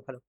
Hello.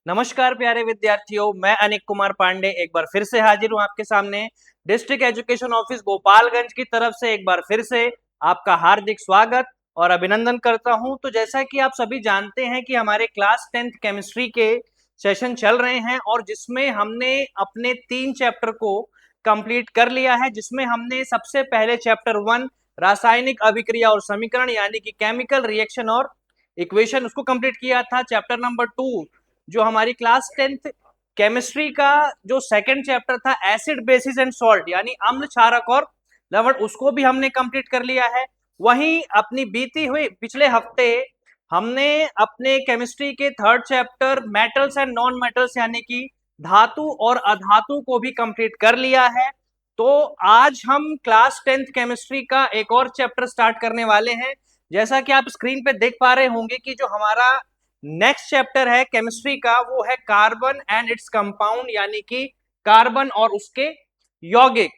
नमस्कार प्यारे विद्यार्थियों, मैं अनिक कुमार पांडे एक बार फिर से हाजिर हूं आपके सामने। डिस्ट्रिक्ट एजुकेशन ऑफिस गोपालगंज की तरफ से एक बार फिर से आपका हार्दिक स्वागत और अभिनंदन करता हूं। तो जैसा कि आप सभी जानते हैं कि हमारे क्लास 10th केमिस्ट्री के सेशन चल रहे हैं और जिसमें हमने अपने 3 चैप्टर को कंप्लीट कर लिया है, जिसमें हमने सबसे पहले चैप्टर 1 रासायनिक अभिक्रिया और समीकरण यानी कि केमिकल रिएक्शन और इक्वेशन उसको कंप्लीट किया था। चैप्टर नंबर 2 जो हमारी क्लास 10th केमिस्ट्री का जो सेकंड चैप्टर था एसिड बेसिस एंड सॉल्ट यानी अम्ल क्षारक और लवण, उसको भी हमने कंप्लीट कर लिया है। वहीं अपनी बीती हुई पिछले हफ्ते हमने अपने केमिस्ट्री के third chapter metals and non metals यानी कि धातु और अधातु को भी कंप्लीट कर लिया है। तो आज हम क्लास 10th केमिस्ट्री का एक और चैप्टर स्टार्ट करने वाले हैं। जैसा कि आप स्क्रीन पे देख पा रहे होंगे कि जो हमारा नेक्स्ट चैप्टर है केमिस्ट्री का वो है कार्बन एंड इट्स कंपाउंड यानी कि कार्बन और उसके यौगिक।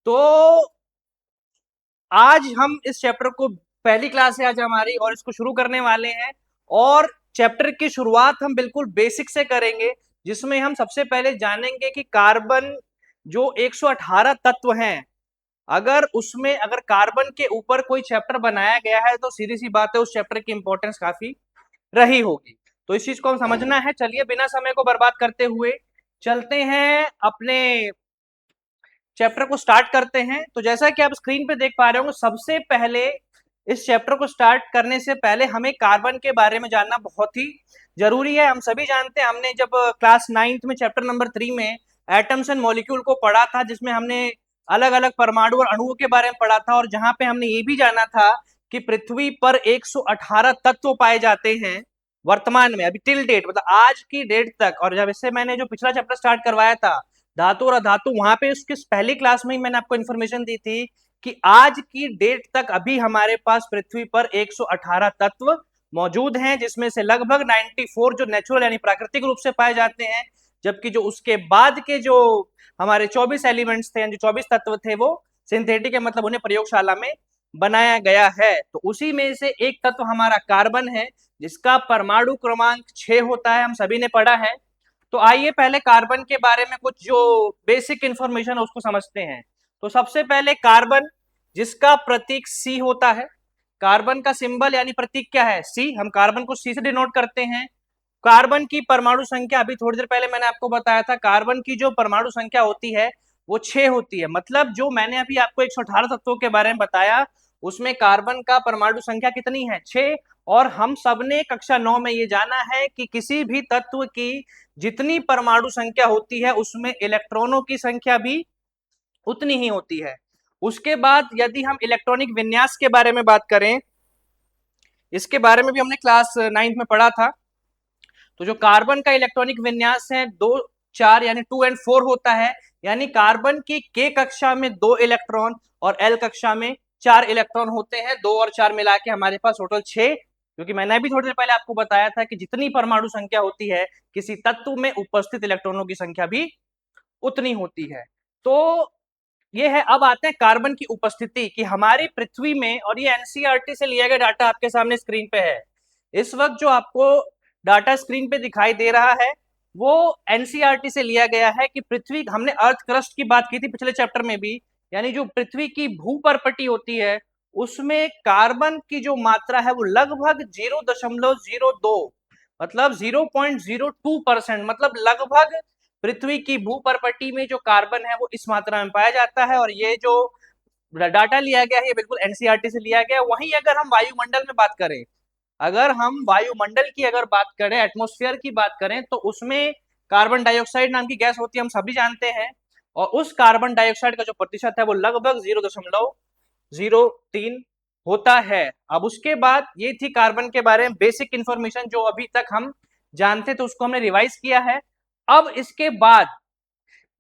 तो आज हम इस चैप्टर को पहली क्लास है आज हमारी और इसको शुरू करने वाले हैं। और चैप्टर की शुरुआत हम बिल्कुल बेसिक से करेंगे, जिसमें हम सबसे पहले जानेंगे कि कार्बन जो 118 तत्व हैं, अगर कार्बन के ऊपर कोई चैप्टर बनाया गया है तो सीधी सी बात है उस चैप्टर की इंपॉर्टेंस काफी रही होगी। तो इस चीज को हम समझना है। चलिए बिना समय को बर्बाद करते हुए चलते हैं, अपने चैप्टर को स्टार्ट करते हैं। तो जैसा कि आप स्क्रीन पे देख पा रहे होंगे, सबसे पहले इस चैप्टर को स्टार्ट करने से पहले हमें कार्बन के बारे में जानना बहुत ही जरूरी है। हम सभी जानते हैं, हमने जब क्लास 9th में चैप्टर नंबर 3 में एटम्स एंड मॉलिक्यूल को पढ़ा था, जिसमें हमने अलग अलग परमाणु और अणुओं के बारे में पढ़ा था और जहां पे हमने ये भी जाना था कि पृथ्वी पर 118 तत्व पाए जाते हैं वर्तमान में, अभी टिल डेट, मतलब आज की डेट तक। और जब इससे मैंने जो पिछला चैप्टर स्टार्ट करवाया था धातु और अधातु, वहां पे उसकी पहली क्लास में ही मैंने आपको इन्फॉर्मेशन दी थी कि आज की डेट तक अभी हमारे पास पृथ्वी पर 118 तत्व मौजूद हैं, जिसमें से लगभग 94 जो नेचुरल यानी प्राकृतिक रूप से पाए जाते हैं, जबकि जो उसके बाद के जो हमारे 24 एलिमेंट्स थे, जो 24 तत्व थे, वो सिंथेटिक है, मतलब उन्हें प्रयोगशाला में बनाया गया है। तो उसी में से एक तत्व हमारा कार्बन है, जिसका परमाणु क्रमांक 6 होता है, हम सभी ने पढ़ा है। तो आइए पहले कार्बन के बारे में कुछ जो बेसिक इंफॉर्मेशन है उसको समझते हैं। तो सबसे पहले कार्बन, जिसका प्रतीक सी होता है। कार्बन का सिंबल यानी प्रतीक क्या है? सी। हम कार्बन को सी से डिनोट करते हैं। कार्बन की परमाणु संख्या, अभी थोड़ी देर पहले मैंने आपको बताया था, कार्बन की जो परमाणु संख्या होती है वो 6 होती है। मतलब जो मैंने अभी आपको 118 तत्वों के बारे में बताया, उसमें कार्बन का परमाणु संख्या कितनी है? 6। और हम सबने कक्षा 9 में ये जाना है कि किसी भी तत्व की जितनी परमाणु संख्या होती है उसमें इलेक्ट्रॉनों की संख्या भी उतनी ही होती है। उसके बाद यदि हम इलेक्ट्रॉनिक विन्यास के बारे में बात करें, इसके बारे में भी हमने क्लास 9th में पढ़ा था। तो जो कार्बन का इलेक्ट्रॉनिक विन्यास है 2 4 यानी 2 and 4 होता है, यानी कार्बन की K कक्षा में 2 इलेक्ट्रॉन और L कक्षा में 4 इलेक्ट्रॉन होते हैं। 2 और 4 मिला के हमारे पास टोटल 6, क्योंकि मैंने भी थोड़ी देर पहले आपको बताया था कि जितनी परमाणु संख्या होती है किसी तत्व में उपस्थित इलेक्ट्रॉनों की संख्या भी उतनी होती है। तो ये है। अब आते हैं कार्बन की उपस्थिति कि हमारी पृथ्वी में, और ये एनसीईआरटी से लिया गया डाटा आपके सामने स्क्रीन पे है। इस वक्त जो आपको डाटा स्क्रीन पे दिखाई दे रहा है वो एनसीईआरटी से लिया गया है कि पृथ्वी, हमने अर्थ क्रस्ट की बात की थी पिछले चैप्टर में भी, यानी जो पृथ्वी की भूपर्पटी होती है उसमें कार्बन की जो मात्रा है वो लगभग 0.02, मतलब 0.02%, मतलब लगभग पृथ्वी की भूपर्पटी में जो कार्बन है वो इस मात्रा में पाया जाता है। और ये जो डाटा लिया गया है ये बिल्कुल एनसीईआरटी से लिया गया है। वहीं अगर हम वायुमंडल में बात करें, अगर हम वायुमंडल की अगर बात करें, एटमॉस्फेयर की बात करें, तो उसमें कार्बन डाइऑक्साइड नाम की गैस होती है, हम सभी जानते हैं। और उस कार्बन डाइऑक्साइड का जो प्रतिशत है वो लगभग 0.03 होता है। अब उसके बाद ये थी कार्बन के बारे में बेसिक इंफॉर्मेशन जो अभी तक हम जानते थे, उसको हमने रिवाइज किया है। अब इसके बाद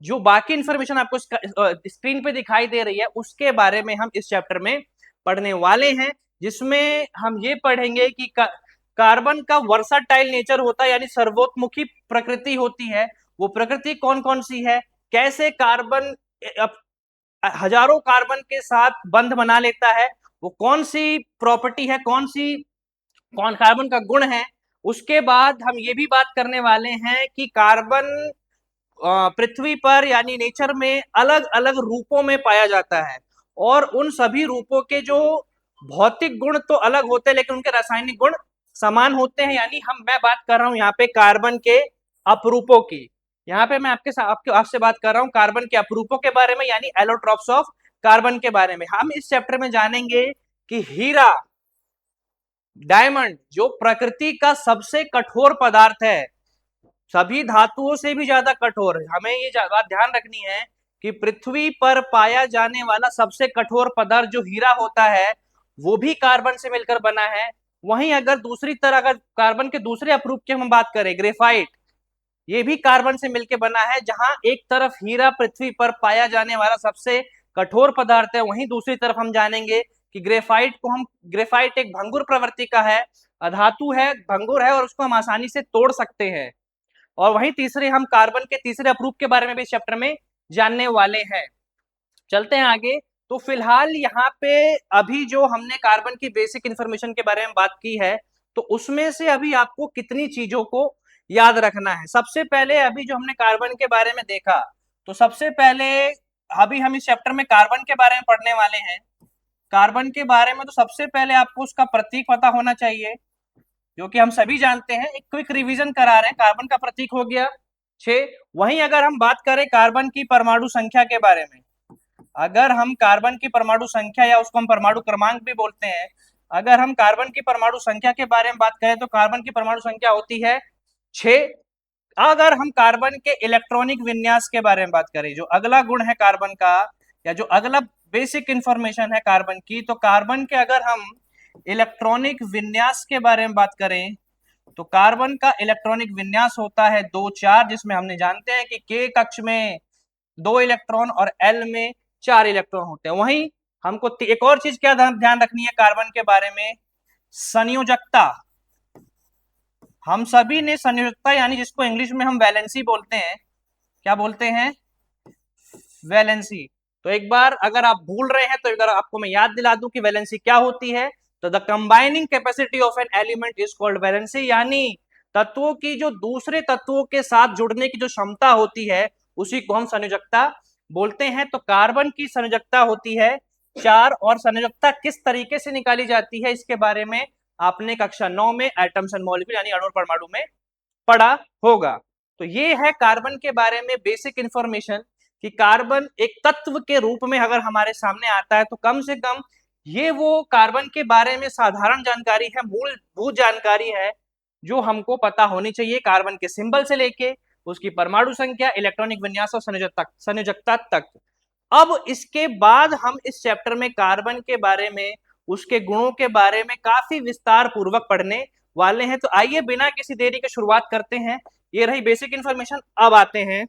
जो बाकी इंफॉर्मेशन आपको स्क्रीन पे दिखाई दे रही है उसके बारे में हम इस चैप्टर में पढ़ने वाले हैं, जिसमें हम ये पढ़ेंगे कि कार्बन का वर्साटाइल नेचर होता है, यानी सर्वोत्मुखी प्रकृति होती है। वो प्रकृति कौन कौन सी है, कैसे कार्बन हजारों कार्बन के साथ बंध बना लेता है, वो कौन सी प्रॉपर्टी है, कौन कार्बन का गुण है, उसके बाद हम ये भी बात करने वाले हैं कि कार्बन पृथ्वी पर यानी नेचर में अलग अलग रूपों में पाया जाता है, और उन सभी रूपों के जो भौतिक गुण तो अलग होते हैं लेकिन उनके रासायनिक गुण समान होते हैं। यानी मैं बात कर रहा हूं यहाँ पे कार्बन के अपरूपों की। यहाँ पे मैं आपसे बात कर रहा हूँ कार्बन के अपरूपों के बारे में, यानी एलोट्रॉप्स ऑफ कार्बन के बारे में। हम इस चैप्टर में जानेंगे कि हीरा, डायमंड जो प्रकृति का सबसे कठोर पदार्थ है, सभी धातुओं से भी ज्यादा कठोर है। हमें ये बात ध्यान रखनी है कि पृथ्वी पर पाया जाने वाला सबसे कठोर पदार्थ जो हीरा होता है वो भी कार्बन से मिलकर बना है। वहीं अगर दूसरी तरह अगर कार्बन के दूसरे अपरूप की हम बात करें, ग्रेफाइट, ये भी कार्बन से मिलकर बना है। जहां एक तरफ हीरा पृथ्वी पर पाया जाने वाला सबसे कठोर पदार्थ है, वहीं दूसरी तरफ हम जानेंगे कि ग्रेफाइट एक भंगुर प्रवृत्ति का है, अधातु है, भंगुर है, और उसको हम आसानी से तोड़ सकते हैं। और वहीं तीसरे हम कार्बन के तीसरे अपरूप के बारे में भी इस चैप्टर में जानने वाले हैं। चलते हैं आगे। तो फिलहाल यहाँ पे अभी जो हमने कार्बन की बेसिक इंफॉर्मेशन के बारे में बात की है, तो उसमें से अभी आपको कितनी चीजों को याद रखना है। सबसे पहले अभी जो हमने कार्बन के बारे में देखा, तो सबसे पहले अभी हम इस चैप्टर में कार्बन के बारे में पढ़ने वाले हैं। कार्बन के बारे में तो सबसे पहले आपको उसका प्रतीक पता होना चाहिए, जो कि हम सभी जानते हैं। एक क्विक रिवीजन करा रहे हैं। कार्बन का प्रतीक हो गया 6। वहीं अगर हम बात करें कार्बन की परमाणु संख्या के बारे में, अगर हम कार्बन की परमाणु संख्या, या उसको हम परमाणु क्रमांक भी बोलते हैं, अगर हम कार्बन की परमाणु संख्या के बारे में बात करें तो कार्बन की परमाणु संख्या होती है 6। अगर हम कार्बन के इलेक्ट्रॉनिक विन्यास के बारे में बात करें, जो अगला गुण है कार्बन का, या जो अगला बेसिक इंफॉर्मेशन है कार्बन की, तो कार्बन के अगर हम इलेक्ट्रॉनिक विन्यास के बारे में बात करें तो कार्बन का इलेक्ट्रॉनिक विन्यास होता है 2-4, जिसमें हमने जानते हैं कि K कक्ष में 2 इलेक्ट्रॉन और L में 4 इलेक्ट्रॉन होते हैं। वहीं हमको एक और चीज क्या ध्यान रखनी है कार्बन के बारे में, संयोजकता। हम सभी ने संयोजकता, यानी जिसको इंग्लिश में हम वैलेंसी बोलते हैं, क्या बोलते हैं, वैलेंसी। तो एक बार अगर आप भूल रहे हैं तो एक बार आपको मैं याद दिला दूं कि वैलेंसी क्या होती है। तो the combining capacity of an element is called valency, यानी तत्वों की जो दूसरे तत्वों के साथ जुड़ने की जो क्षमता होती है उसी को हम संयोजकता बोलते हैं। तो कार्बन की संयोजकता होती है 4, और संयोजकता किस तरीके से निकाली जाती है इसके बारे में आपने कक्षा 9 में एटम्स एंड मॉलिक्यूल यानी अणु और परमाणु में पढ़ा होगा। तो ये है कार्बन के बारे में बेसिक इंफॉर्मेशन कि कार्बन एक तत्व के रूप में अगर हमारे सामने आता है तो कम से कम ये वो कार्बन के बारे में साधारण जानकारी है, मूलभूत जानकारी है जो हमको पता होनी चाहिए, कार्बन के सिंबल से लेके उसकी परमाणु संख्या, इलेक्ट्रॉनिक विन्यास और संयोजकता तक। अब इसके बाद हम इस चैप्टर में कार्बन के बारे में, उसके गुणों के बारे में काफी विस्तार पूर्वक पढ़ने वाले हैं। तो आइए बिना किसी देरी के शुरुआत करते हैं। ये रही बेसिक इंफॉर्मेशन। अब आते हैं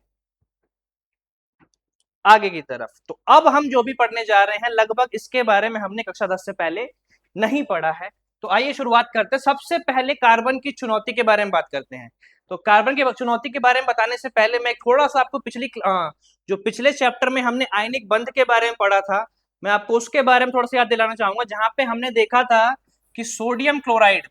आगे की तरफ। तो अब हम जो भी पढ़ने जा रहे हैं लगभग इसके बारे में हमने कक्षा 10 से पहले नहीं पढ़ा है। तो आइए शुरुआत करते हैं। सबसे पहले कार्बन की चुनौती के बारे में बात करते हैं। तो कार्बन की चुनौती के बारे में बताने से पहले मैं थोड़ा सा आपको जो पिछले चैप्टर में हमने आयनिक बंध के बारे में पढ़ा था, मैं आपको उसके बारे में थोड़ा सा याद दिलाना चाहूंगा। जहां पे हमने देखा था कि सोडियम क्लोराइड,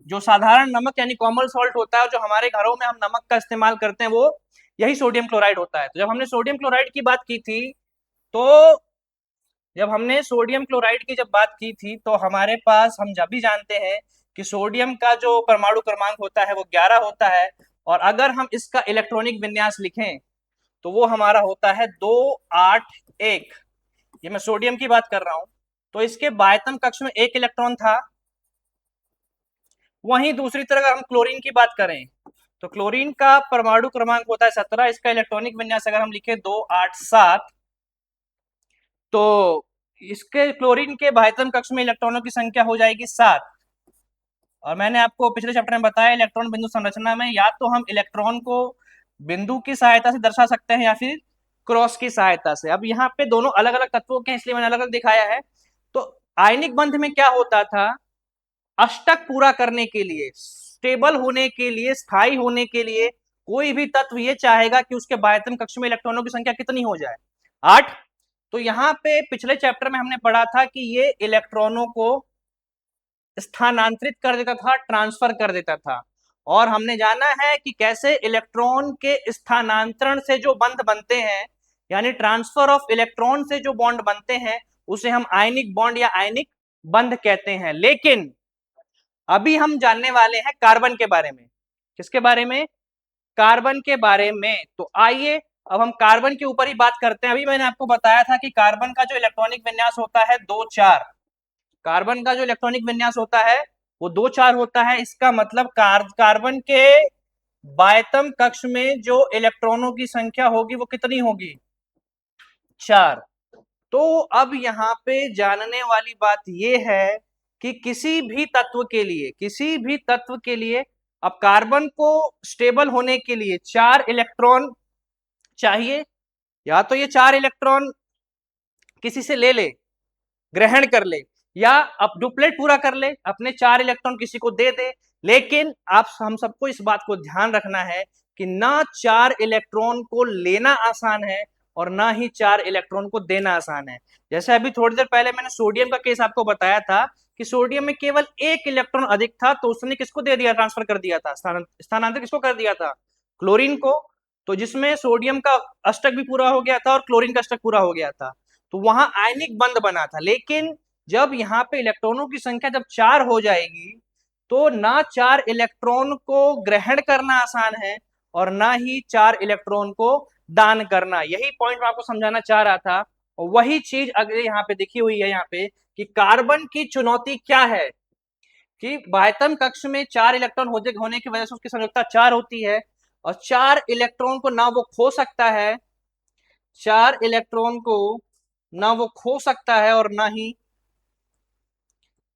जो साधारण नमक यानी कॉमन सॉल्ट होता है, जो हमारे घरों में हम नमक का इस्तेमाल करते हैं, वो यही सोडियम क्लोराइड होता है। तो जब हमने सोडियम क्लोराइड की बात की थी, तो तो हमारे पास, हम जब भी जानते हैं कि सोडियम का जो परमाणु क्रमांक होता है वो 11 होता है, और अगर हम इसका इलेक्ट्रॉनिक विन्यास लिखें तो वो हमारा होता है 281। ये मैं सोडियम की बात कर रहा हूं। तो इसके बायतन कक्ष में 1 इलेक्ट्रॉन था। वहीं दूसरी तरफ अगर हम क्लोरीन की बात करें तो क्लोरीन का परमाणु क्रमांक होता है 17। इसका इलेक्ट्रॉनिक विन्यास अगर हम लिखे 287, तो इसके क्लोरीन के बाह्यतम कक्ष में इलेक्ट्रॉनों की संख्या हो जाएगी 7। और मैंने आपको पिछले चैप्टर में बताया इलेक्ट्रॉन बिंदु संरचना में या तो हम इलेक्ट्रॉन को बिंदु की सहायता से दर्शा सकते हैं या फिर क्रॉस की सहायता से। अब यहाँ पे दोनों अलग अलग तत्वों के हैं, इसलिए मैंने अलग अलग दिखाया है। तो आयनिक बंध में क्या होता था, अष्टक पूरा करने के लिए, स्टेबल होने के लिए, स्थायी होने के लिए कोई भी तत्व ये चाहेगा कि उसके बाह्यतम कक्ष में इलेक्ट्रॉनों की संख्या कितनी हो जाए, 8। तो यहाँ पे पिछले चैप्टर में हमने पढ़ा था कि ये इलेक्ट्रॉनों को स्थानांतरित कर देता था, ट्रांसफर कर देता था। और हमने जाना है कि कैसे इलेक्ट्रॉन के स्थानांतरण से जो बंध बनते हैं, यानी ट्रांसफर ऑफ इलेक्ट्रॉन से जो बॉन्ड बनते हैं, उसे हम आयनिक बॉन्ड या आयनिक बंध कहते हैं। लेकिन अभी हम जानने वाले हैं कार्बन के बारे में। किसके बारे में? कार्बन के बारे में। तो आइए अब हम कार्बन के ऊपर ही बात करते हैं। अभी मैंने आपको बताया था कि कार्बन का जो इलेक्ट्रॉनिक विन्यास होता है 2-4। कार्बन का जो इलेक्ट्रॉनिक विन्यास होता है वो 2-4 होता है। इसका मतलब कार्बन के बायतम कक्ष में जो इलेक्ट्रॉनों की संख्या होगी वो कितनी होगी? 4। तो अब यहाँ पे जानने वाली बात यह है कि किसी भी तत्व के लिए अब कार्बन को स्टेबल होने के लिए 4 इलेक्ट्रॉन चाहिए। या तो ये 4 इलेक्ट्रॉन किसी से ले ले, ग्रहण कर ले, या अब डुप्लेट पूरा कर ले, अपने 4 इलेक्ट्रॉन किसी को दे दे। लेकिन आप हम सबको इस बात को ध्यान रखना है कि ना 4 इलेक्ट्रॉन को लेना आसान है और ना ही 4 इलेक्ट्रॉन को देना आसान है। जैसे अभी थोड़ी देर पहले मैंने सोडियम का केस आपको बताया था कि सोडियम में केवल 1 इलेक्ट्रॉन अधिक था, तो उसने किसको दे दिया, ट्रांसफर कर दिया था, स्थानांतरित किसको कर दिया था? क्लोरीन को। तो जिसमें सोडियम का अष्टक भी पूरा हो गया था और क्लोरीन का अष्टक पूरा हो गया था, तो वहां आयनिक बंध बना था। लेकिन जब यहाँ पे इलेक्ट्रॉनों की संख्या जब 4 हो जाएगी, तो ना 4 इलेक्ट्रॉन को ग्रहण करना आसान है और ना ही 4 इलेक्ट्रॉन को दान करना। यही पॉइंट मैं आपको समझाना चाह रहा था। और वही चीज अगले यहाँ पे दिखी हुई है यहाँ पे कि कार्बन की चुनौती क्या है कि बाह्यतम कक्ष में 4 इलेक्ट्रॉन होने की वजह से उसकी संयोजकता 4 होती है और 4 इलेक्ट्रॉन को ना वो खो सकता है, 4 इलेक्ट्रॉन को ना वो खो सकता है और ना ही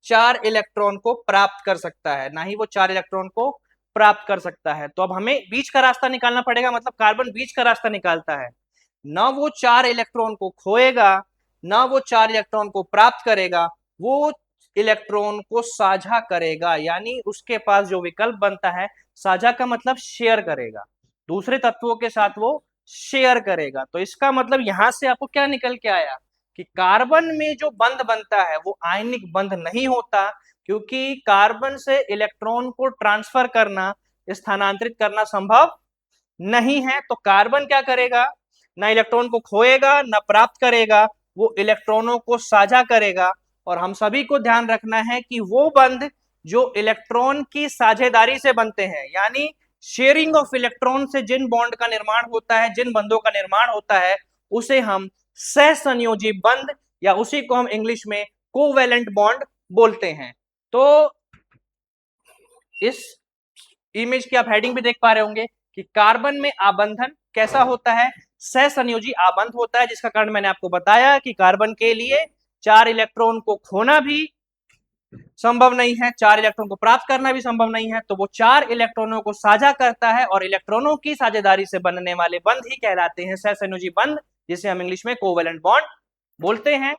4 इलेक्ट्रॉन को प्राप्त कर सकता है, ना ही वो 4 इलेक्ट्रॉन को प्राप्त कर सकता है। तो अब हमें बीच का रास्ता निकालना पड़ेगा, मतलब कार्बन बीच का रास्ता निकालता है। ना वो 4 इलेक्ट्रॉन को खोएगा, ना वो 4 इलेक्ट्रॉन को प्राप्त करेगा, वो इलेक्ट्रॉन को साझा करेगा। यानी उसके पास जो विकल्प बनता है, साझा का मतलब शेयर करेगा, दूसरे तत्वों के साथ वो शेयर करेगा। तो इसका मतलब यहां से आपको क्या निकल के आया कि कार्बन में जो बंध बनता है वो आयनिक बंध नहीं होता, क्योंकि कार्बन से इलेक्ट्रॉन को ट्रांसफर करना, स्थानांतरित करना संभव नहीं है। तो कार्बन क्या करेगा? ना इलेक्ट्रॉन को खोएगा ना प्राप्त करेगा, वो इलेक्ट्रॉनों को साझा करेगा। और हम सभी को ध्यान रखना है कि वो बंध जो इलेक्ट्रॉन की साझेदारी से बनते हैं, यानी शेयरिंग ऑफ इलेक्ट्रॉन से जिन बॉन्ड का निर्माण होता है, जिन बंधों का निर्माण होता है, उसे हम सहसंयोजी बंध या उसी को हम इंग्लिश में कोवेलेंट बॉन्ड बोलते हैं। तो इस इमेज की आप हेडिंग भी देख पा रहे होंगे कि कार्बन में आबंधन कैसा होता है, सहसंयोजी आबंध होता है, जिसका कारण मैंने आपको बताया कि कार्बन के लिए 4 इलेक्ट्रॉन को खोना भी संभव नहीं है, 4 इलेक्ट्रॉन को प्राप्त करना भी संभव नहीं है। तो वो 4 इलेक्ट्रॉनों को साझा करता है और इलेक्ट्रॉनों की साझेदारी से बनने वाले बंध ही कहलाते हैं सहसंयोजी बंध, जिसे हम इंग्लिश में कोवेलेंट बॉन्ड बोलते हैं।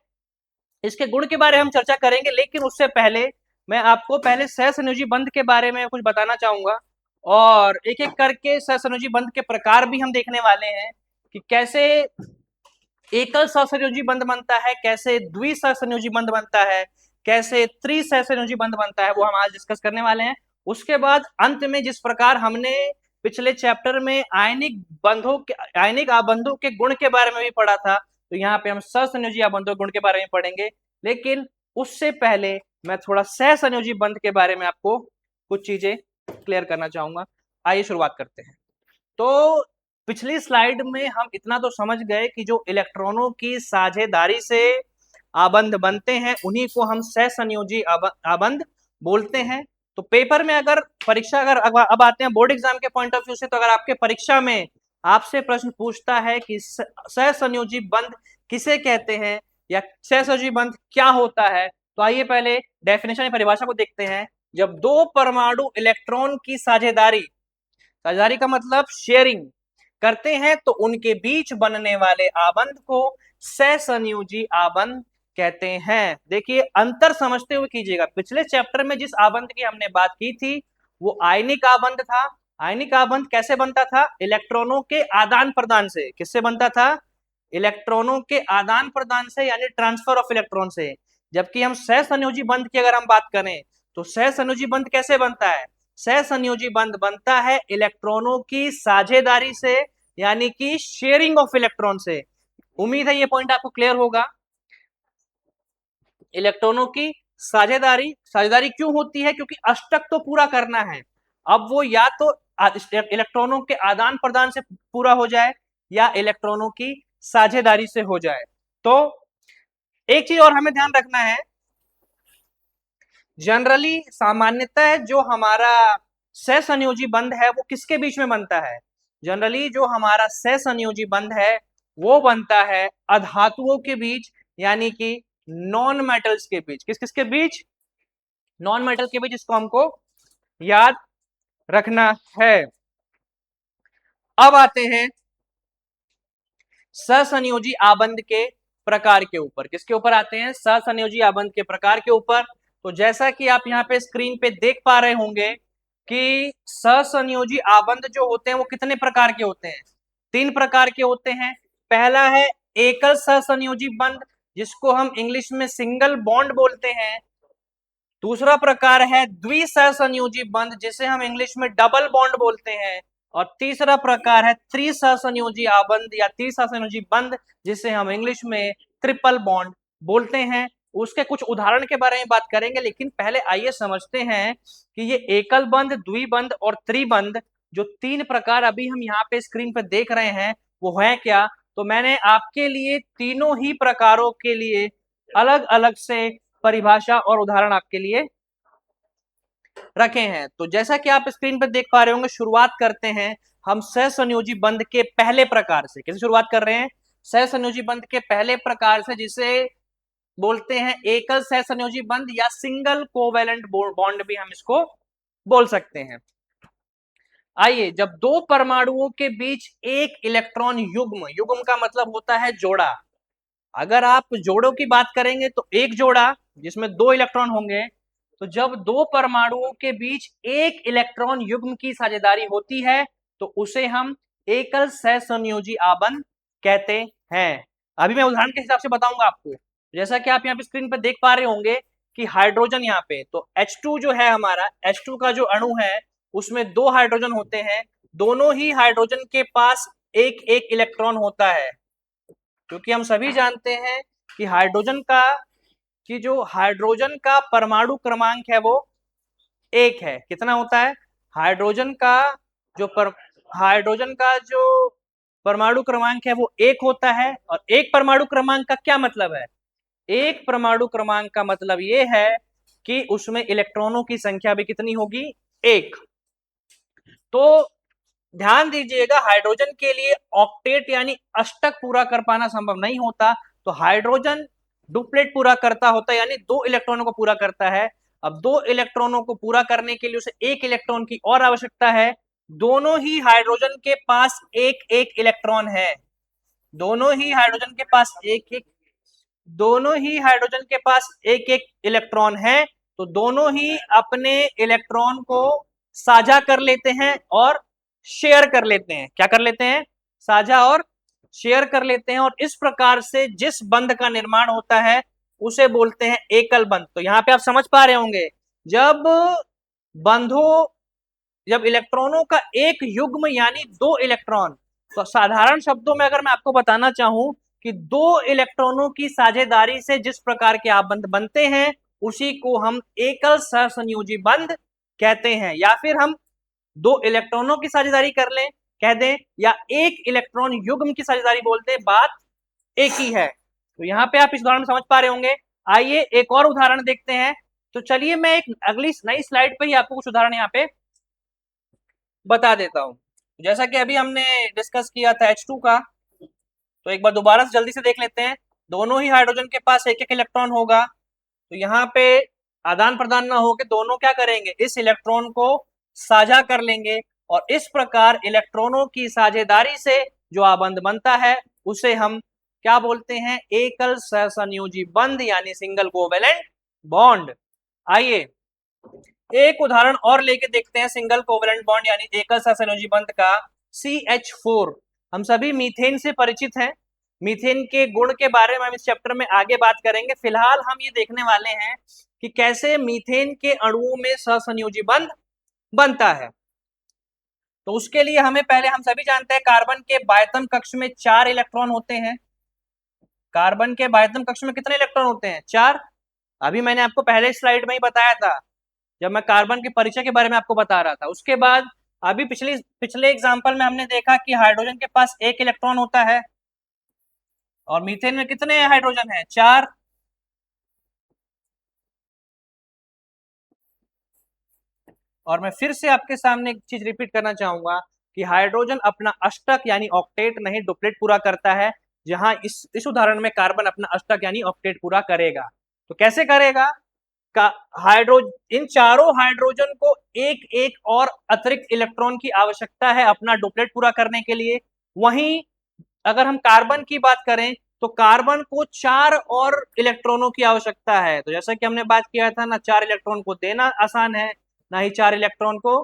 इसके गुण के बारे में हम चर्चा करेंगे, लेकिन उससे पहले मैं आपको पहले सहसंयोजी बंध के बारे में कुछ बताना चाहूंगा और एक एक करके सहसंयोजी बंध के प्रकार भी हम देखने वाले हैं कि कैसे एकल सहसंयोजी बंध बनता है, कैसे द्विसहसंयोजी बंध बनता है, कैसे त्रिसहसंयोजी बंध बनता है, वो हम आज डिस्कस करने वाले हैं। उसके बाद अंत में जिस प्रकार हमने पिछले चैप्टर में आयनिक आबंधों के गुण के बारे में भी पढ़ा था, तो यहाँ पे हम सहसंयोजी आबंधों के गुण के बारे में पढ़ेंगे। लेकिन उससे पहले मैं थोड़ा सहसंयोजी बंध के बारे में आपको कुछ चीजें क्लियर करना चाहूंगा। आइए शुरुआत करते हैं। तो पिछली स्लाइड में हम इतना तो समझ गए कि जो इलेक्ट्रॉनों की साझेदारी से आबंध बनते हैं उन्हीं को हम सहसंयोजी आबंध बोलते हैं। तो पेपर में अगर परीक्षा अगर अब आते हैं बोर्ड एग्जाम के पॉइंट ऑफ व्यू से, तो अगर आपके परीक्षा में आपसे प्रश्न पूछता है कि सहसंयोजी बंध किसे कहते हैं या सहसंयोजी बंध क्या होता है, तो आइए पहले डेफिनेशन या परिभाषा को देखते हैं। जब दो परमाणु इलेक्ट्रॉन की साझेदारी का मतलब शेयरिंग करते हैं, तो उनके बीच बनने वाले आबंध को सहसंयोजी आबंध कहते हैं। देखिए अंतर समझते हुए कीजिएगा, पिछले चैप्टर में जिस आबंध की हमने बात की थी वो आयनिक आबंध था। आयनिक आबंध कैसे बनता था? इलेक्ट्रॉनों के आदान प्रदान से। किससे बनता था? इलेक्ट्रॉनों के आदान प्रदान से, यानी ट्रांसफर ऑफ इलेक्ट्रॉन से। जबकि हम सहसंयोजी बंध की अगर हम बात करें तो सहसंयोजी बंध कैसे बनता है? सहसंयोजी बंध बनता है इलेक्ट्रॉनों की साझेदारी से, यानी कि शेयरिंग ऑफ इलेक्ट्रॉन से। उम्मीद है ये पॉइंट आपको क्लियर होगा। इलेक्ट्रॉनों की साझेदारी, साझेदारी क्यों होती है? क्योंकि अष्टक तो पूरा करना है। अब वो या तो इलेक्ट्रॉनों के आदान प्रदान से पूरा हो जाए या इलेक्ट्रॉनों की साझेदारी से हो जाए। तो एक चीज और हमें ध्यान रखना है, जनरली सामान्यतः जो हमारा सहसंयोजी बंध है वो किसके बीच में बनता है? जनरली जो हमारा सहसंयोजी बंध है वो बनता है अधातुओं के बीच, यानी कि नॉन मेटल्स के बीच। किस किसके बीच? नॉन मेटल के बीच। इसको हमको याद रखना है। अब आते हैं सहसंयोजी आबंध के प्रकार के ऊपर। किसके ऊपर आते हैं? सहसंयोजी आबंध के प्रकार के ऊपर। तो जैसा कि आप यहाँ पे स्क्रीन पे देख पा रहे होंगे कि सहसंयोजी आबंध जो होते हैं वो कितने प्रकार के होते हैं? 3 प्रकार के होते हैं। पहला है एकल सहसंयोजी बंध, जिसको हम इंग्लिश में सिंगल बॉन्ड बोलते हैं। दूसरा प्रकार है द्विसहसंयोजी बंध, जिसे हम इंग्लिश में डबल बॉन्ड बोलते हैं। और तीसरा प्रकार है त्रिसहसंयोजी आबंध या त्रिसहसंयोजी बंध, जिसे हम इंग्लिश में ट्रिपल बॉन्ड बोलते हैं। उसके कुछ उदाहरण के बारे में बात करेंगे, लेकिन पहले आइए समझते हैं कि ये एकल बंध, द्विबंध और त्रिबंध जो 3 प्रकार अभी हम यहाँ पे स्क्रीन पे देख रहे हैं वो है क्या। तो मैंने आपके लिए तीनों ही प्रकारों के लिए अलग अलग से परिभाषा और उदाहरण आपके लिए रखे हैं। तो जैसा कि आप स्क्रीन पर देख पा रहे होंगे, शुरुआत करते हैं हम सहसंयोजी बंध के पहले प्रकार से। कैसे शुरुआत कर रहे हैं? सहसंयोजी बंध के पहले प्रकार से, जिसे बोलते हैं एकल सहसंयोजी बंध या सिंगल कोवेलेंट बॉन्ड भी हम इसको बोल सकते हैं। आइए, जब दो परमाणुओं के बीच एक इलेक्ट्रॉन युग्म, युग्म का मतलब होता है जोड़ा। अगर आप जोड़ों की बात करेंगे तो एक जोड़ा जिसमें 2 इलेक्ट्रॉन होंगे। तो जब दो परमाणुओं के बीच एक इलेक्ट्रॉन युग्म की साझेदारी होती है तो उसे हम एकल सहसंयोजी आबंध कहते हैं। अभी मैं उदाहरण के हिसाब से बताऊंगा आपको। जैसा कि आप यहाँ पे स्क्रीन पर देख पा रहे होंगे कि हाइड्रोजन यहाँ पे, तो H2 जो है हमारा, H2 का जो अणु है उसमें 2 हाइड्रोजन होते हैं। दोनों ही हाइड्रोजन के पास एक एक इलेक्ट्रॉन होता है, क्योंकि हम सभी जानते हैं कि हाइड्रोजन का परमाणु क्रमांक है वो 1 है। कितना होता है? हाइड्रोजन का जो परमाणु क्रमांक है वो 1 होता है। और एक परमाणु क्रमांक का क्या मतलब है? एक परमाणु क्रमांक का मतलब ये है कि उसमें इलेक्ट्रॉनों की संख्या भी कितनी होगी? 1। तो ध्यान दीजिएगा, हाइड्रोजन के लिए ऑक्टेट यानी अष्टक पूरा कर पाना संभव नहीं होता। तो हाइड्रोजन डुप्लेट पूरा करता होता है, यानी 2 इलेक्ट्रॉनों को पूरा करता है। अब 2 इलेक्ट्रॉनों को पूरा करने के लिए उसे 1 इलेक्ट्रॉन की और आवश्यकता है। दोनों ही हाइड्रोजन के पास एक एक इलेक्ट्रॉन है। दोनों ही हाइड्रोजन के पास एक एक इलेक्ट्रॉन है। तो दोनों ही अपने इलेक्ट्रॉन को साझा कर लेते हैं और शेयर कर लेते हैं। क्या कर लेते हैं? साझा और शेयर कर लेते हैं। और इस प्रकार से जिस बंध का निर्माण होता है उसे बोलते हैं एकल बंध। तो यहाँ पे आप समझ पा रहे होंगे, जब इलेक्ट्रॉनों का एक युग्म यानी 2 इलेक्ट्रॉन, तो साधारण शब्दों में अगर मैं आपको बताना चाहूं कि 2 इलेक्ट्रॉनों की साझेदारी से जिस प्रकार के आबंध बनते हैं उसी को हम एकल सहसंयोजी बंध कहते हैं। या फिर हम 2 इलेक्ट्रॉनों की साझेदारी कर लें, कह दें, या एक इलेक्ट्रॉन युग्म की साझेदारी बोलते हैं, बात एक ही है। तो यहाँ पे आप इस उदाहरण में समझ पा रहे होंगे। आइए एक और उदाहरण देखते हैं। तो चलिए मैं एक अगली नई स्लाइड पे ही आपको कुछ उदाहरण यहाँ पे बता देता हूं। जैसा कि अभी हमने डिस्कस किया था H2 का, तो एक बार दोबारा से जल्दी से देख लेते हैं। दोनों ही हाइड्रोजन के पास एक एक इलेक्ट्रॉन होगा। तो यहाँ पे आदान प्रदान ना होकर दोनों क्या करेंगे? इस इलेक्ट्रॉन को साझा कर लेंगे। और इस प्रकार इलेक्ट्रॉनों की साझेदारी से जो आबंध बनता है उसे हम क्या बोलते हैं? एकल सहसंयोजी बंध यानी सिंगल कोवेलेंट बॉन्ड। आइए एक उदाहरण और लेके देखते हैं सिंगल कोवेलेंट बॉन्ड यानी एकल सहसंयोजी बंध का। CH4। हम सभी मीथेन से परिचित हैं। मीथेन के गुण के बारे में हम इस चैप्टर में आगे बात करेंगे। फिलहाल हम ये देखने वाले हैं कि कैसे मीथेन के अणुओं में सहसंयोजी बंध बनता है। तो उसके लिए हमें पहले, हम सभी जानते हैं कार्बन के बाह्यतम कक्ष में 4 इलेक्ट्रॉन होते हैं। कार्बन के बाह्यतम कक्ष में कितने इलेक्ट्रॉन होते हैं? 4। अभी मैंने आपको पहले स्लाइड में ही बताया था, जब मैं कार्बन के परिचय के बारे में आपको बता रहा था। उसके बाद अभी पिछले एग्जांपल में हमने देखा कि हाइड्रोजन के पास 1 इलेक्ट्रॉन होता है और मीथेन में कितने हाइड्रोजन है? 4। और मैं फिर से आपके सामने एक चीज रिपीट करना चाहूंगा कि हाइड्रोजन अपना अष्टक यानी ऑक्टेट नहीं डुप्लेट पूरा करता है, जहां इस उदाहरण में कार्बन अपना अष्टक यानी ऑक्टेट पूरा करेगा। तो कैसे करेगा? का इन चारों हाइड्रोजन को एक एक और अतिरिक्त इलेक्ट्रॉन की आवश्यकता है अपना डुप्लेट पूरा करने के लिए। वहीं अगर हम कार्बन की बात करें तो कार्बन को 4 और इलेक्ट्रॉनों की आवश्यकता है। तो जैसा कि हमने बात किया था ना, 4 इलेक्ट्रॉन को देना आसान है, ना ही 4 इलेक्ट्रॉन को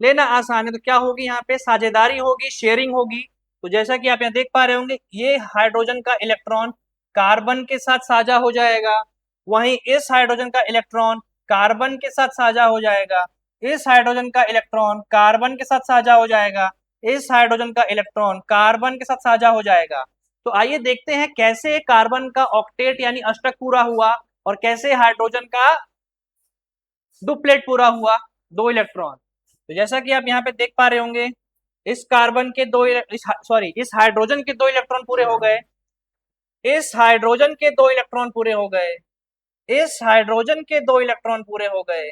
लेना आसान है। तो क्या होगी? यहाँ पे साझेदारी होगी, शेयरिंग होगी। तो जैसा कि आप यहाँ देख पा रहे होंगे, ये हाइड्रोजन का इलेक्ट्रॉन कार्बन के साथ साझा हो जाएगा, वहीं इस हाइड्रोजन का इलेक्ट्रॉन कार्बन के साथ साझा हो जाएगा, इस हाइड्रोजन का इलेक्ट्रॉन कार्बन के साथ साझा हो जाएगा, इस हाइड्रोजन का इलेक्ट्रॉन कार्बन के साथ साझा हो जाएगा। तो आइए देखते हैं कैसे कार्बन का ऑक्टेट यानी अष्टक पूरा हुआ और कैसे हाइड्रोजन का डुप्लेट पूरा हुआ, 2 इलेक्ट्रॉन। तो जैसा कि आप यहाँ पे देख पा रहे होंगे, इस कार्बन के इस हाइड्रोजन के 2 इलेक्ट्रॉन पूरे हो गए, इस हाइड्रोजन के 2 इलेक्ट्रॉन पूरे हो गए, इस हाइड्रोजन के 2 इलेक्ट्रॉन पूरे हो गए,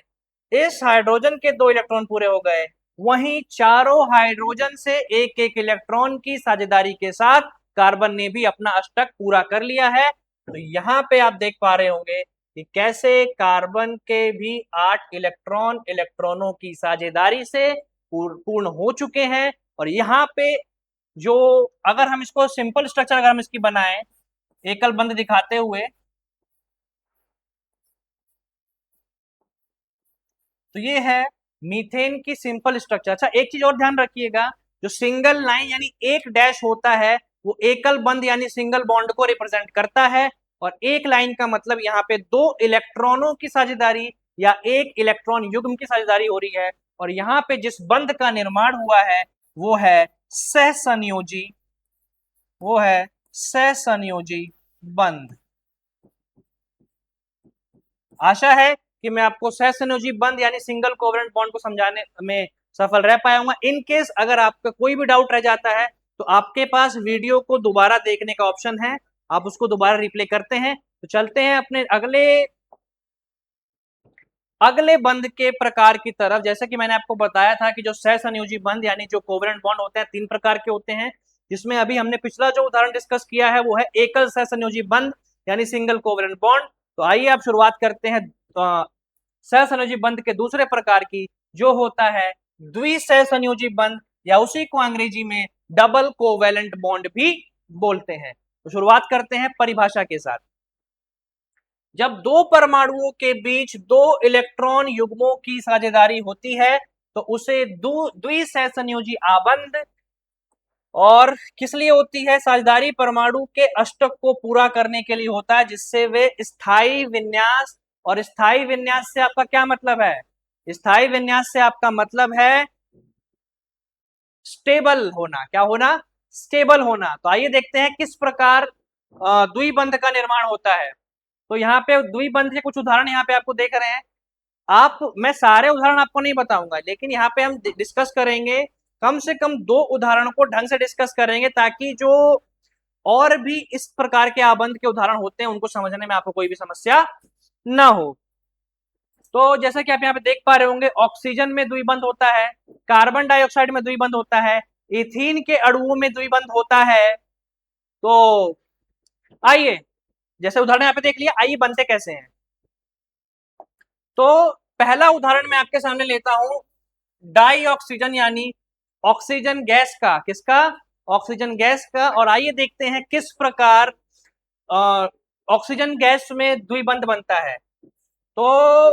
इस हाइड्रोजन के 2 इलेक्ट्रॉन पूरे हो गए। वहीं चारों हाइड्रोजन से एक एक इलेक्ट्रॉन की साझेदारी के साथ कार्बन ने भी अपना अष्टक पूरा कर लिया है। तो यहाँ पे आप देख पा रहे होंगे कि कैसे कार्बन के भी 8 इलेक्ट्रॉनों की साझेदारी से पूर्ण हो चुके हैं। और यहाँ पे जो, अगर हम इसको सिंपल स्ट्रक्चर अगर हम इसकी बनाएं एकल बंध दिखाते हुए, तो ये है मीथेन की सिंपल स्ट्रक्चर। अच्छा, एक चीज और ध्यान रखिएगा, जो सिंगल लाइन यानी एक डैश होता है वो एकल बंध यानी सिंगल बॉन्ड को रिप्रेजेंट करता है, और एक लाइन का मतलब यहाँ पे 2 इलेक्ट्रॉनों की साझेदारी या एक इलेक्ट्रॉन युग्म की साझेदारी हो रही है। और यहाँ पे जिस बंध का निर्माण हुआ है वो है सहसंयोजी, वो है सहसंयोजी बंध। आशा है कि मैं आपको सहसंयोजी बंध यानी सिंगल कोवेलेंट बॉन्ड को समझाने में सफल रह पाया हूँ। इन केस अगर आपका कोई भी डाउट रह जाता है तो आपके पास वीडियो को दोबारा देखने का ऑप्शन है, आप उसको दोबारा रिप्ले करते हैं। तो चलते हैं अपने अगले बंध के प्रकार की तरफ। जैसे कि मैंने आपको बताया था कि जो सहसंयोजी बंध यानी जो कोवेलेंट बॉन्ड होते हैं 3 प्रकार के होते हैं, जिसमें अभी हमने पिछला जो उदाहरण डिस्कस किया है वो है एकल सहसंयोजी बंध यानी सिंगल कोवेलेंट बॉन्ड। तो आइए आप शुरुआत करते हैं सहसंयोजी बंध के दूसरे प्रकार की, जो होता है द्विसहसंयोजी बंध, या उसी को अंग्रेजी में डबल कोवेलेंट बॉन्ड भी बोलते हैं। तो शुरुआत करते हैं परिभाषा के साथ। जब 2 परमाणुओं के बीच 2 इलेक्ट्रॉन युग्मों की साझेदारी होती है तो उसे द्विसहसंयोजी आबंध, और किस लिए होती है? साझेदारी परमाणु के अष्टक को पूरा करने के लिए होता है, जिससे वे स्थायी विन्यास, और स्थायी विन्यास से आपका क्या मतलब है? स्थायी विन्यास से आपका मतलब है स्टेबल होना। क्या होना? स्टेबल होना। तो आइए देखते हैं किस प्रकार द्विबंध का निर्माण होता है। तो यहाँ पे द्विबंध के कुछ उदाहरण यहाँ पे आपको देख रहे हैं। मैं सारे उदाहरण आपको नहीं बताऊंगा, लेकिन यहाँ पे हम डिस्कस करेंगे, कम से कम 2 उदाहरण को ढंग से डिस्कस करेंगे, ताकि जो और भी इस प्रकार के आबंध के उदाहरण होते हैं उनको समझने में आपको कोई भी समस्या ना हो। तो जैसा कि आप यहाँ पे देख पा रहे होंगे, ऑक्सीजन में द्विबंध होता है, कार्बन डाइऑक्साइड में द्विबंध होता है, इथीन के अणुओं में द्विबंध होता है। तो आइए, जैसे उदाहरण यहाँ पे देख लिया, आइए बनते कैसे हैं। तो पहला उदाहरण मैं आपके सामने लेता हूं डाई ऑक्सीजन यानी ऑक्सीजन गैस का। किसका? ऑक्सीजन गैस का। और आइए देखते हैं किस प्रकार ऑक्सीजन गैस में द्विबंध बनता है। तो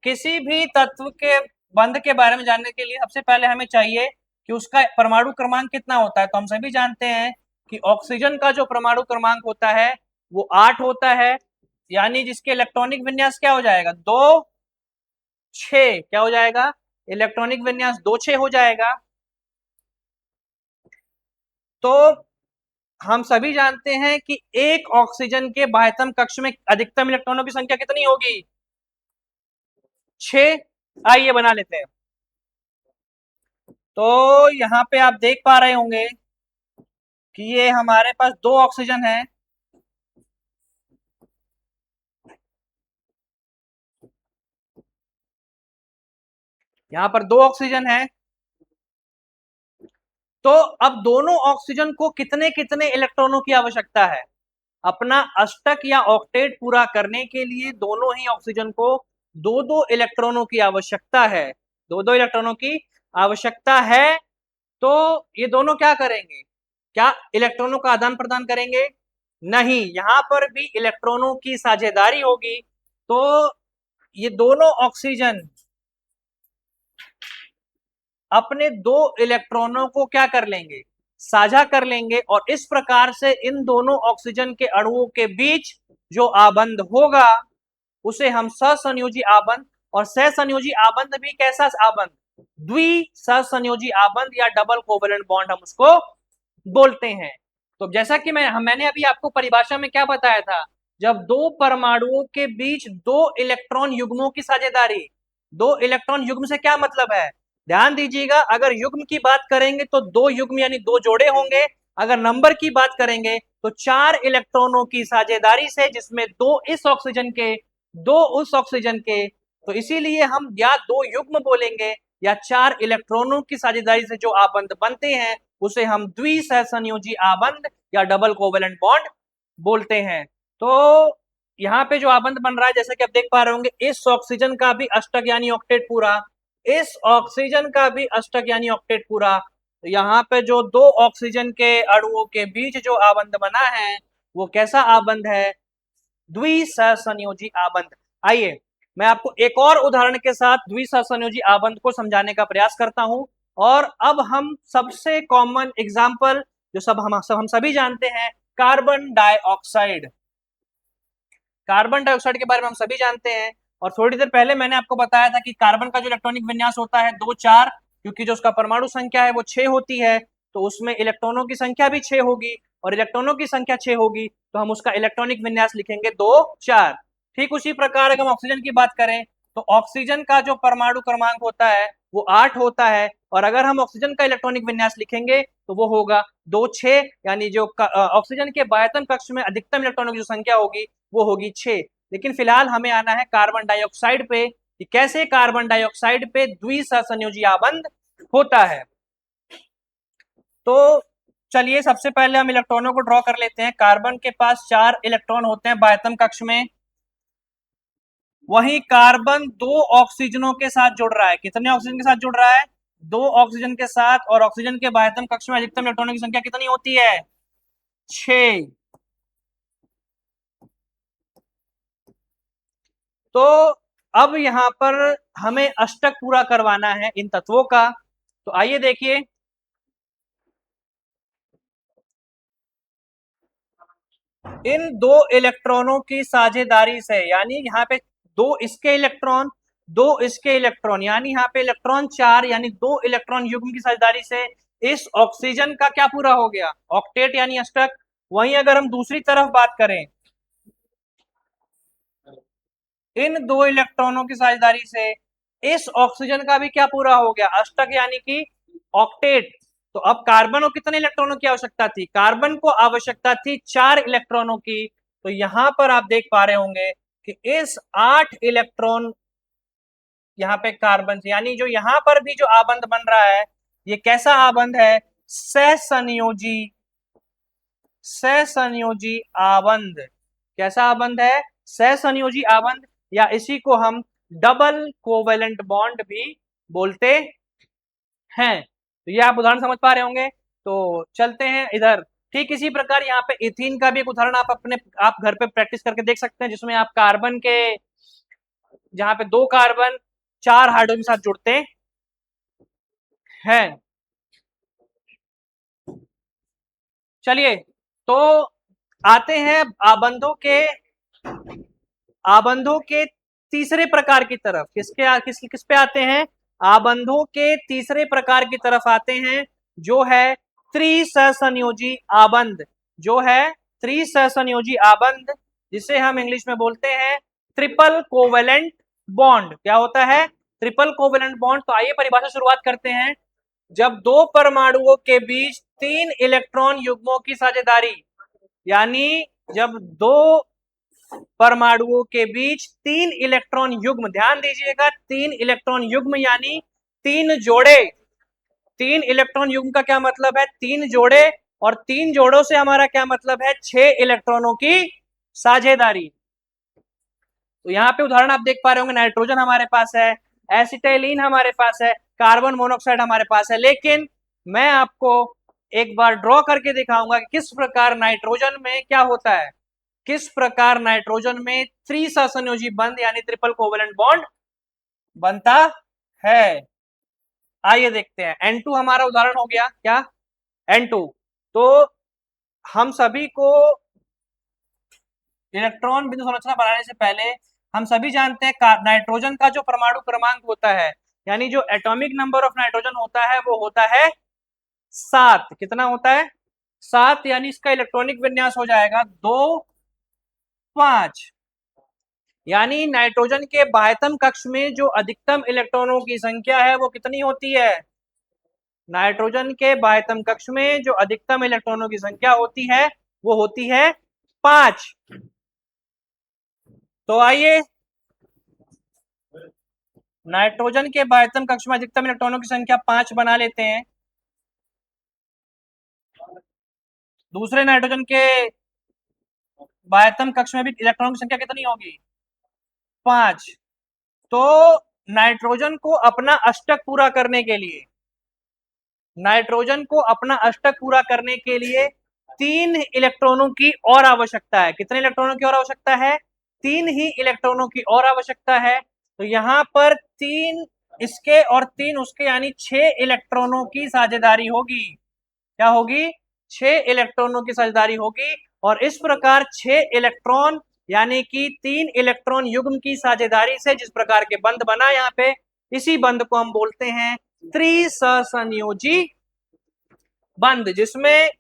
किसी भी तत्व के बंध के बारे में जानने के लिए सबसे पहले हमें चाहिए कि उसका परमाणु क्रमांक कितना होता है। तो हम सभी जानते हैं कि ऑक्सीजन का जो परमाणु क्रमांक होता है वो 8 होता है, यानी जिसके इलेक्ट्रॉनिक विन्यास क्या हो जाएगा, 2 6, क्या हो जाएगा, इलेक्ट्रॉनिक विन्यास 2 6 हो जाएगा। तो हम सभी जानते हैं कि एक ऑक्सीजन के बाह्यतम कक्ष में अधिकतम इलेक्ट्रॉनों की संख्या कितनी होगी, 6। आइए बना लेते हैं। तो यहां पे आप देख पा रहे होंगे कि ये हमारे पास 2 ऑक्सीजन है, यहां पर 2 ऑक्सीजन है। तो अब दोनों ऑक्सीजन को कितने कितने इलेक्ट्रॉनों की आवश्यकता है, अपना अष्टक या ऑक्टेट पूरा करने के लिए दोनों ही ऑक्सीजन को दो दो इलेक्ट्रॉनों की आवश्यकता है, दो दो इलेक्ट्रॉनों की आवश्यकता है। तो ये दोनों क्या करेंगे, क्या इलेक्ट्रॉनों का आदान प्रदान करेंगे, नहीं, यहां पर भी इलेक्ट्रॉनों की साझेदारी होगी। तो ये दोनों ऑक्सीजन अपने 2 इलेक्ट्रॉनों को क्या कर लेंगे, साझा कर लेंगे, और इस प्रकार से इन दोनों ऑक्सीजन के अणुओं के बीच जो आबंध होगा उसे हम सहसंयोजी आबंध, और सहसंयोजी आबंध भी कैसा आबंध, द्विसहसंयोजी आबंध या डबल कोवेलेंट बॉन्ड हम उसको बोलते हैं। तो जैसा कि मैंने अभी आपको परिभाषा में क्या बताया था, जब दो परमाणुओं के बीच 2 इलेक्ट्रॉन युग्मों की साझेदारी, 2 इलेक्ट्रॉन युग्म से क्या मतलब है, ध्यान दीजिएगा, अगर युग्म की बात करेंगे तो 2 युग्म यानी 2 जोड़े होंगे, अगर नंबर की बात करेंगे तो 4 इलेक्ट्रॉनों की साझेदारी से, जिसमें 2 इस ऑक्सीजन के 2 उस ऑक्सीजन के, तो इसीलिए हम या 2 युग्म बोलेंगे या 4 इलेक्ट्रॉनों की साझेदारी से जो आबंध बनते हैं उसे हम द्विसहसंयोजी आबंध या डबल कोवेलेंट बॉन्ड बोलते हैं। तो यहाँ पे जो आबंध बन रहा है, जैसा कि आप देख पा रहे होंगे, इस ऑक्सीजन का भी अष्टक यानी ऑक्टेट पूरा, इस ऑक्सीजन का भी अष्टक यानी ऑक्टेट पूरा। तो यहाँ पे जो 2 ऑक्सीजन के अणुओं के बीच जो आबंध बना है वो कैसा आबंध है, द्विसहसंयोजी आबंध। आइए मैं आपको एक और उदाहरण के साथ द्विसहसंयोजी आबंध को समझाने का प्रयास करता हूं। और अब हम सबसे कॉमन एग्जाम्पल जो हम सभी जानते हैं, कार्बन डाइऑक्साइड, कार्बन डाइऑक्साइड के बारे में हम सभी जानते हैं। और थोड़ी देर पहले मैंने आपको बताया था कि कार्बन का जो इलेक्ट्रॉनिक विन्यास होता है 2 4, क्योंकि जो उसका परमाणु संख्या है वो 6 होती है, तो उसमें इलेक्ट्रॉनों की संख्या भी 6 होगी, और इलेक्ट्रॉनों की संख्या 6 होगी तो हम उसका इलेक्ट्रॉनिक विन्यास लिखेंगे 2 4। ठीक उसी प्रकार अगर हम ऑक्सीजन की बात करें तो ऑक्सीजन का जो परमाणु क्रमांक होता है वो 8 होता है, और अगर हम ऑक्सीजन का इलेक्ट्रॉनिक विन्यास लिखेंगे तो वो होगा 2 6, यानी जो ऑक्सीजन के बाह्यतम कक्ष में अधिकतम इलेक्ट्रॉनों की जो संख्या होगी वो होगी 6। लेकिन फिलहाल हमें आना है कार्बन डाइऑक्साइड पे कि कैसे कार्बन डाइऑक्साइड पे द्विसहसंयोजी आबंध होता है। तो चलिए सबसे पहले हम इलेक्ट्रॉनों को ड्रॉ कर लेते हैं। कार्बन के पास 4 इलेक्ट्रॉन होते हैं बाह्यतम कक्ष में, वहीं कार्बन 2 ऑक्सीजनों के साथ जुड़ रहा है, कितने ऑक्सीजन के साथ जुड़ रहा है, 2 ऑक्सीजन के साथ, और ऑक्सीजन के बाह्यतम कक्ष में अधिकतम इलेक्ट्रॉनों की संख्या कितनी होती है, 6। तो अब यहां पर हमें अष्टक पूरा करवाना है इन तत्वों का। तो आइए देखिए, इन 2 इलेक्ट्रॉनों की साझेदारी से, यानी यहाँ पे 2 इसके इलेक्ट्रॉन 2 इसके इलेक्ट्रॉन, यानी यहाँ पे इलेक्ट्रॉन 4, यानी 2 इलेक्ट्रॉन युग्म की साझेदारी से इस ऑक्सीजन का क्या पूरा हो गया, ऑक्टेट यानी अष्टक। वहीं अगर हम दूसरी तरफ बात करें, इन 2 इलेक्ट्रॉनों की साझेदारी से इस ऑक्सीजन का भी क्या पूरा हो गया, अष्टक यानी कि ऑक्टेट। तो अब कार्बन को कितने इलेक्ट्रॉनों की आवश्यकता थी, कार्बन को आवश्यकता थी 4 इलेक्ट्रॉनों की। तो यहां पर आप देख पा रहे होंगे कि इस 8 इलेक्ट्रॉन यहाँ पे कार्बन से, यानी जो यहां पर भी जो आबंध बन रहा है ये कैसा आबंध है, सहसंयोजी, सहसंयोजी आबंध। कैसा आबंध है, सहसंयोजी आबंध, या इसी को हम डबल कोवेलेंट बॉन्ड भी बोलते हैं। तो ये आप उदाहरण समझ पा रहे होंगे। तो चलते हैं इधर। ठीक इसी प्रकार यहाँ पे इथीन का भी एक उदाहरण आप घर पे प्रैक्टिस करके देख सकते हैं, जिसमें आप कार्बन के, जहां पे 2 कार्बन 4 हाइड्रोजन के साथ जुड़ते हैं। चलिए तो आते हैं आबंधों के आबंधों के तीसरे प्रकार की तरफ किस पे आते हैं? आबंधों के तीसरे प्रकार की तरफ आते हैं, जो है त्रिसहसंयोजी आबंध। जो है त्रिसहसंयोजी आबंध, जिसे हम इंग्लिश में बोलते हैं ट्रिपल कोवेलेंट बॉन्ड। क्या होता है? Triple covalent bond. तो आइए परिभाषा शुरुआत करते हैं। जब दो परमाणुओं के बीच 3 इलेक्ट्रॉन युग्मों की साझेदारी, यानी जब दो परमाणुओं के बीच 3 इलेक्ट्रॉन युग्म, ध्यान दीजिएगा 3 इलेक्ट्रॉन युग्म यानी 3 जोड़े। 3 इलेक्ट्रॉन युग्म का क्या मतलब है? 3 जोड़े, और 3 जोड़ों से हमारा क्या मतलब है? 6 इलेक्ट्रॉनों की साझेदारी। तो यहाँ पे उदाहरण आप देख पा रहे होंगे, नाइट्रोजन हमारे पास है, एसिटाइलिन हमारे पास है, कार्बन मोनोऑक्साइड हमारे पास है। लेकिन मैं आपको एक बार ड्रॉ करके दिखाऊंगा कि किस प्रकार नाइट्रोजन में क्या होता है, किस प्रकार नाइट्रोजन में त्रिसहसंयोजी बंध यानी ट्रिपल कोवेलेंट बॉन्ड बनता है। आइए देखते हैं। N2 हमारा उदाहरण हो गया, क्या? N2। तो हम सभी को इलेक्ट्रॉन बिंदु संरचना बनाने से पहले हम सभी जानते हैं नाइट्रोजन का जो परमाणु क्रमांक होता है, यानी जो एटॉमिक नंबर ऑफ नाइट्रोजन होता है, वो होता है 7। कितना होता है? 7। यानी इसका इलेक्ट्रॉनिक विन्यास हो जाएगा 2 5। यानी नाइट्रोजन के बाह्यतम कक्ष में जो अधिकतम इलेक्ट्रॉनों की संख्या है वो कितनी होती है? नाइट्रोजन के बाह्यतम कक्ष में जो अधिकतम इलेक्ट्रॉनों की संख्या होती है वो होती है 5। तो आइए नाइट्रोजन के बाह्यतम कक्ष में अधिकतम इलेक्ट्रॉनों की संख्या 5 बना लेते हैं। दूसरे नाइट्रोजन के बाह्यतम कक्ष में भी इलेक्ट्रॉनों की संख्या कितनी होगी? 5। तो नाइट्रोजन को अपना अष्टक पूरा करने के लिए, नाइट्रोजन को अपना अष्टक पूरा करने के लिए 3 इलेक्ट्रॉनों की और आवश्यकता है। कितने इलेक्ट्रॉनों की और आवश्यकता है? 3 ही इलेक्ट्रॉनों की और आवश्यकता है। तो यहाँ पर 3 इसके और 3 उसके, यानी 6 इलेक्ट्रॉनों की साझेदारी होगी। क्या होगी? 6 इलेक्ट्रॉनों की साझेदारी होगी। और इस प्रकार 6 इलेक्ट्रॉन यानी कि 3 इलेक्ट्रॉन युग्म की साझेदारी से जिस प्रकार के बंध बना यहाँ पे, इसी बंध को हम बोलते हैं त्रिसहसंयोजी बंध, जिसमें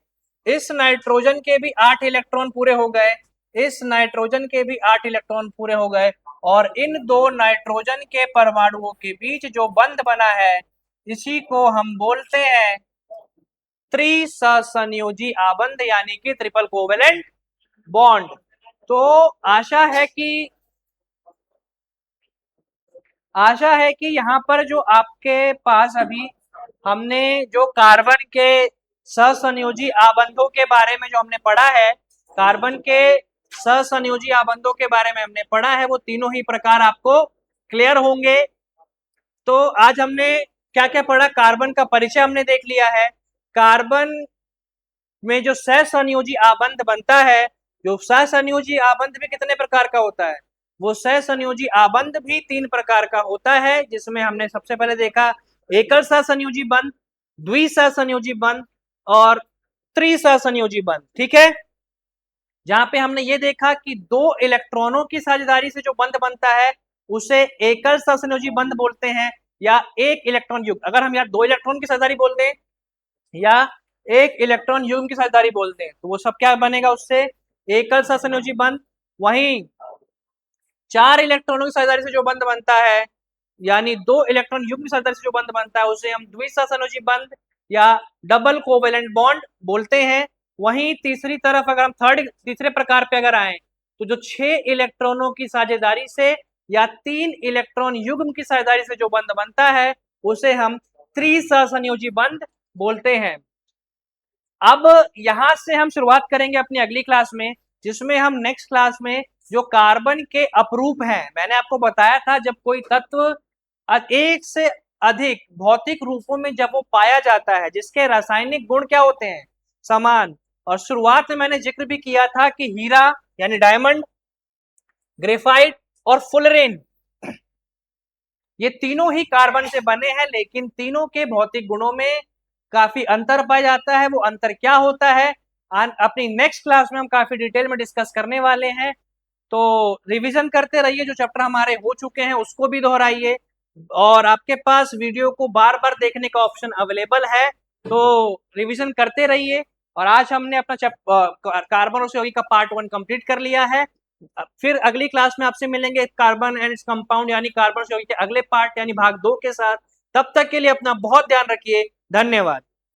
इस नाइट्रोजन के भी 8 इलेक्ट्रॉन पूरे हो गए, इस नाइट्रोजन के भी 8 इलेक्ट्रॉन पूरे हो गए, और इन दो नाइट्रोजन के परमाणुओं के बीच जो बंध बना है, इसी को हम बोलते हैं त्रिसहसंयोजी आबंध यानी कि ट्रिपल कोवेलेंट बॉन्ड। तो आशा है कि यहाँ पर जो आपके पास अभी हमने जो कार्बन के सहसंयोजी आबंधों के बारे में जो हमने पढ़ा है, कार्बन के सहसंयोजी आबंधों के बारे में हमने पढ़ा है, वो तीनों ही प्रकार आपको क्लियर होंगे। तो आज हमने क्या क्या पढ़ा? कार्बन का परिचय हमने देख लिया है। कार्बन में जो सहसंयोजी आबंध बनता है, जो सहसंयोजी आबंध भी कितने प्रकार का होता है? वो सहसंयोजी आबंध भी 3 प्रकार का होता है, जिसमें हमने सबसे पहले देखा एकल सहसंयोजी बंध, द्विसहसंयोजी बंध और त्रिसहसंयोजी बंध। ठीक है, जहां पे हमने ये देखा कि 2 इलेक्ट्रॉनों की साझेदारी से जो बंध बनता है उसे एकल सहसंयोजी बंध बोलते हैं, या एक इलेक्ट्रॉन युग्म, अगर हम यार 2 इलेक्ट्रॉन की साझेदारी बोल दें या एक इलेक्ट्रॉन युग्म की साझेदारी बोलते हैं, तो वो सब क्या बनेगा? उससे एकल सहसंयोजी बंध। वहीं 4 इलेक्ट्रॉनों की साझेदारी से जो बंध बनता है, यानी 2 इलेक्ट्रॉन युग्म की साझेदारी से जो बंध बनता है, उसे हम द्विसहसंयोजी बंध या डबल कोवेलेंट बॉन्ड बोलते हैं। वहीं तीसरी तरफ अगर हम तीसरे प्रकार पे अगर आए, तो जो 6 इलेक्ट्रॉनों की साझेदारी से या 3 इलेक्ट्रॉन युग्म की साझेदारी से जो बंध बनता है, उसे हम त्रिसहसंयोजी बंध बोलते हैं। अब यहां से हम शुरुआत करेंगे अपनी अगली क्लास में, जिसमें हम नेक्स्ट क्लास में जो कार्बन के अपरूप हैं, मैंने आपको बताया था जब कोई तत्व एक से अधिक भौतिक रूपों में जब वो पाया जाता है, जिसके रासायनिक गुण क्या होते हैं? समान। और शुरुआत में मैंने जिक्र भी किया था कि हीरा यानी डायमंड, ग्रेफाइट और फुलरेन, ये तीनों ही कार्बन से बने हैं, लेकिन तीनों के भौतिक गुणों में काफी अंतर पाया जाता है। वो अंतर क्या होता है अपनी नेक्स्ट क्लास में हम काफी डिटेल में डिस्कस करने वाले हैं। तो रिवीजन करते रहिए, जो चैप्टर हमारे हो चुके हैं उसको भी दोहराइए, और आपके पास वीडियो को बार बार देखने का ऑप्शन अवेलेबल है, तो रिवीजन करते रहिए। और आज हमने अपना कार्बन और यौगिक का पार्ट 1 कंप्लीट कर लिया है। फिर अगली क्लास में आपसे मिलेंगे कार्बन एंड इट्स कंपाउंड यानी कार्बन और यौगिक के अगले पार्ट यानी भाग 2 के साथ। तब तक के लिए अपना बहुत ध्यान रखिए। धन्यवाद।